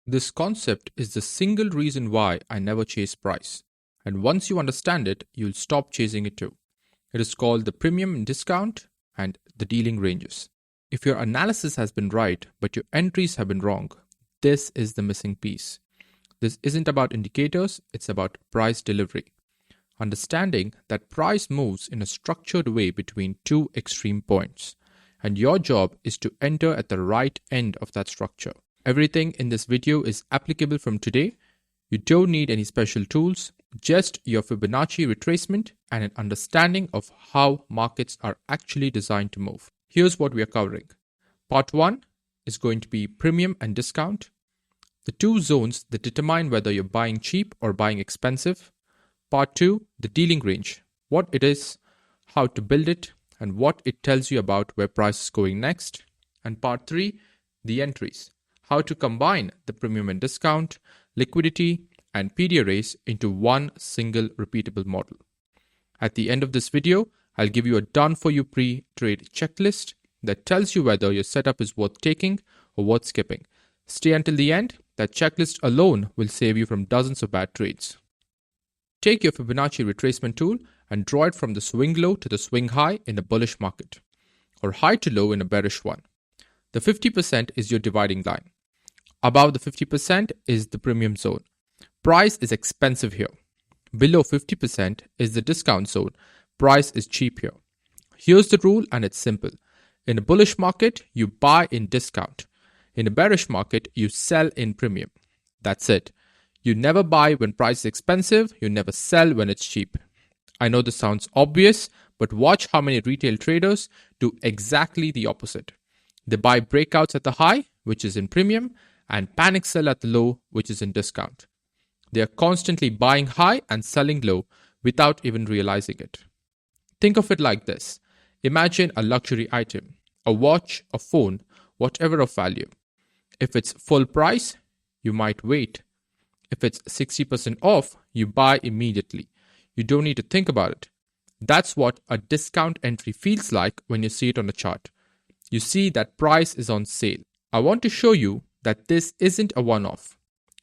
This concept is the single reason why I never chase price. And once you understand it, you'll stop chasing it too. It is called the premium and discount and the dealing ranges. If your analysis has been right, but your entries have been wrong, this is the missing piece. This isn't about indicators, it's about price delivery. Understanding that price moves in a structured way between two extreme points, and your job is to enter at the right end of that structure. Everything in this video is applicable from today. You don't need any special tools, just your Fibonacci retracement and an understanding of how markets are actually designed to move. Here's what we are covering. Part 1 is going to be premium and discount, the two zones that determine whether you're buying cheap or buying expensive. Part 2, the dealing range, what it is, how to build it, and what it tells you about where price is going next. And Part 3, the entries, how to combine the premium and discount, liquidity, and PD arrays into one single repeatable model. At the end of this video, I'll give you a done-for-you pre-trade checklist that tells you whether your setup is worth taking or worth skipping. Stay until the end. That checklist alone will save you from dozens of bad trades. Take your Fibonacci retracement tool and draw it from the swing low to the swing high in a bullish market, or high to low in a bearish one. The 50% is your dividing line. Above the 50% is the premium zone. Price is expensive here. Below 50% is the discount zone. Price is cheap here. Here's the rule, and it's simple. In a bullish market, you buy in discount. In a bearish market, you sell in premium. That's it. You never buy when price is expensive. You never sell when it's cheap. I know this sounds obvious, but watch how many retail traders do exactly the opposite. They buy breakouts at the high, which is in premium, and panic sell at the low, which is in discount. They are constantly buying high and selling low without even realizing it. Think of it like this. Imagine a luxury item, a watch, a phone, whatever of value. If it's full price, you might wait. If it's 60% off, you buy immediately. You don't need to think about it. That's what a discount entry feels like when you see it on a chart. You see that price is on sale. I want to show you that this isn't a one-off.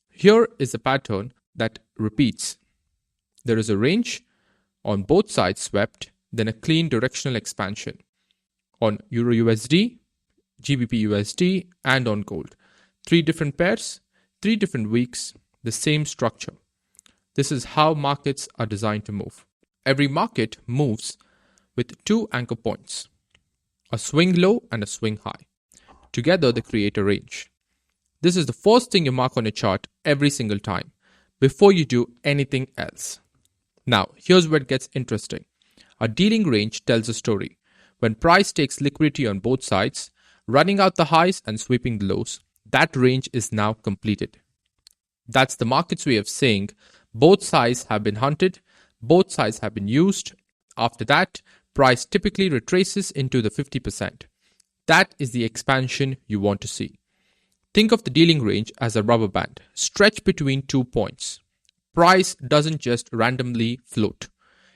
Here is a pattern that repeats. There is a range on both sides swept, then a clean directional expansion on Euro USD, GBP USD, and on gold. 3 different pairs, 3 different weeks, the same structure. This is how markets are designed to move. Every market moves with 2 anchor points, a swing low and a swing high. Together they create a range. This is the first thing you mark on a chart every single time, before you do anything else. Now, here's where it gets interesting. A dealing range tells a story. When price takes liquidity on both sides, running out the highs and sweeping the lows, that range is now completed. That's the market's way of saying both sides have been hunted, both sides have been used. After that, price typically retraces into the 50%. That is the expansion you want to see. Think of the dealing range as a rubber band stretched between 2 points. Price doesn't just randomly float.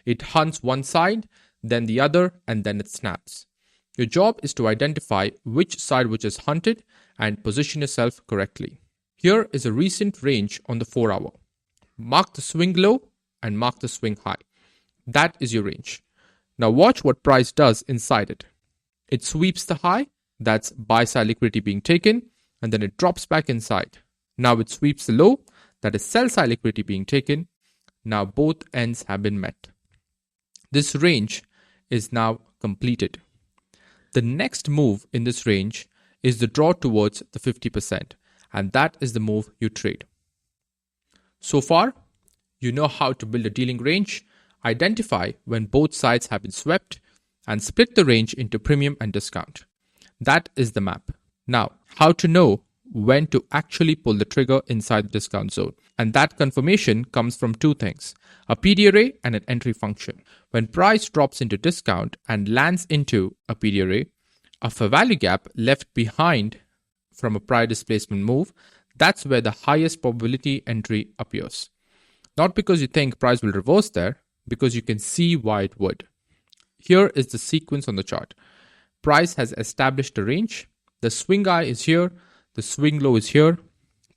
It hunts one side, then the other, and then it snaps. Your job is to identify which side which is hunted and position yourself correctly. Here is a recent range on the 4-hour. Mark the swing low and mark the swing high. That is your range. Now watch what price does inside it. It sweeps the high, that's buy side liquidity being taken, and then it drops back inside. Now it sweeps the low, that is sell side liquidity being taken. Now both ends have been met. This range is now completed. The next move in this range is the draw towards the 50%, and that is the move you trade. So far, you know how to build a dealing range, identify when both sides have been swept, and split the range into premium and discount. That is the map. Now, how to know when to actually pull the trigger inside the discount zone. And that confirmation comes from 2 things, a PD array and an entry function. When price drops into discount and lands into a PD array, a fair value gap left behind from a prior displacement move, that's where the highest probability entry appears. Not because you think price will reverse there, because you can see why it would. Here is the sequence on the chart. Price has established a range. The swing high is here. The swing low is here.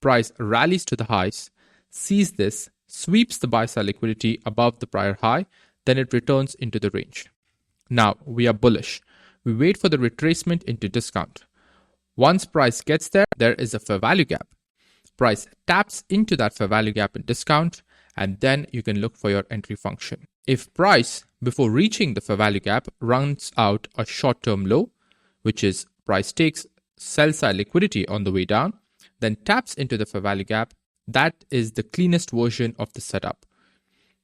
Price rallies to the highs, sees this, sweeps the buy side liquidity above the prior high, then it returns into the range. Now, we are bullish. We wait for the retracement into discount. Once price gets there, there is a fair value gap. Price taps into that fair value gap in discount, and then you can look for your entry function. If price, before reaching the fair value gap, runs out a short-term low, which is price takes sell side liquidity on the way down, then taps into the fair value gap, that is the cleanest version of the setup.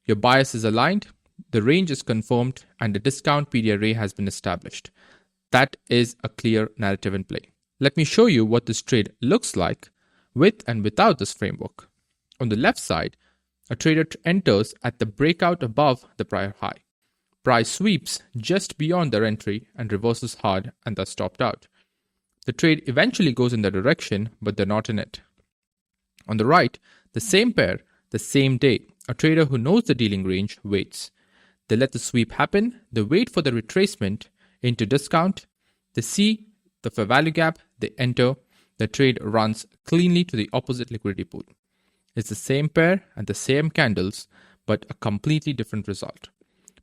Your bias is aligned, the range is confirmed, and the discount PD array has been established. That is a clear narrative in play. Let me show you what this trade looks like with and without this framework. On the left side, a trader enters at the breakout above the prior high. Price sweeps just beyond their entry and reverses hard and thus stopped out. The trade eventually goes in that direction, but they're not in it. On the right, the same pair, the same day, a trader who knows the dealing range waits. They let the sweep happen, they wait for the retracement into discount, they see the fair value gap, they enter, the trade runs cleanly to the opposite liquidity pool. It's the same pair and the same candles, but a completely different result,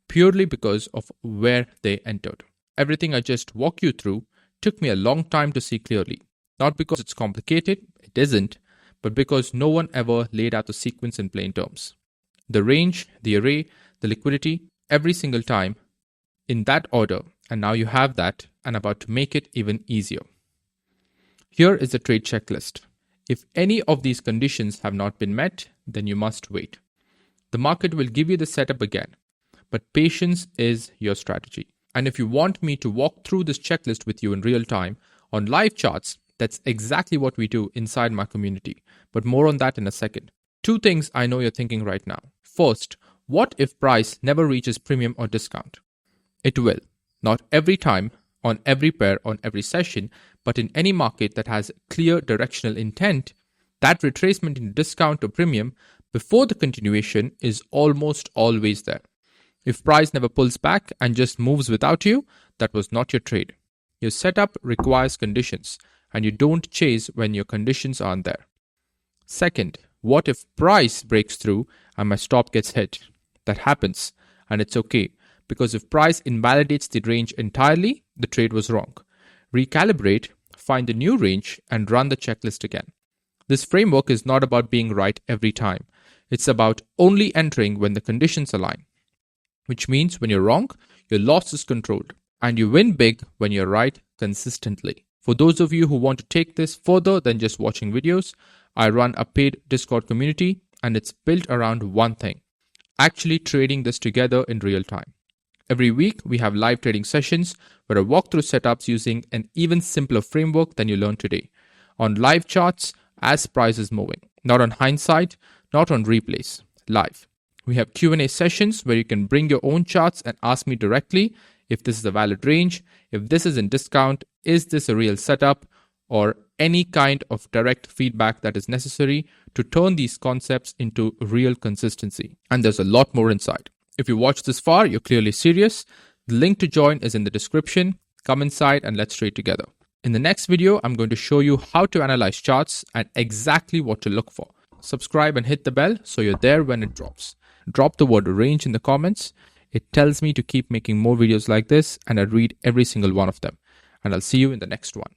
purely because of where they entered. Everything I just walked you through took me a long time to see clearly, not because it's complicated, it isn't, but because no one ever laid out the sequence in plain terms. The range, the array, the liquidity, every single time in that order, and now you have that and about to make it even easier. Here is the trade checklist. If any of these conditions have not been met, then you must wait. The market will give you the setup again, but patience is your strategy. And if you want me to walk through this checklist with you in real time on live charts, that's exactly what we do inside my community. But more on that in a second. Two things I know you're thinking right now. First, what if price never reaches premium or discount? It will. Not every time, on every pair, on every session, but in any market that has clear directional intent, that retracement in discount or premium before the continuation is almost always there. If price never pulls back and just moves without you, that was not your trade. Your setup requires conditions, and you don't chase when your conditions aren't there. Second, what if price breaks through and my stop gets hit? That happens, and it's okay, because if price invalidates the range entirely, the trade was wrong. Recalibrate, find a new range, and run the checklist again. This framework is not about being right every time. It's about only entering when the conditions align, which means when you're wrong, your loss is controlled, and you win big when you're right consistently. For those of you who want to take this further than just watching videos, I run a paid Discord community, and it's built around one thing: actually trading this together in real time. Every week, we have live trading sessions where I walk through setups using an even simpler framework than you learned today, on live charts as price is moving, not on hindsight, not on replays, live. We have Q&A sessions where you can bring your own charts and ask me directly if this is a valid range, if this is in discount, is this a real setup, or any kind of direct feedback that is necessary to turn these concepts into real consistency. And there's a lot more inside. If you watched this far, you're clearly serious. The link to join is in the description. Come inside and let's trade together. In the next video, I'm going to show you how to analyze charts and exactly what to look for. Subscribe and hit the bell so you're there when it drops. Drop the word range in the comments. It tells me to keep making more videos like this, and I read every single one of them. And I'll see you in the next one.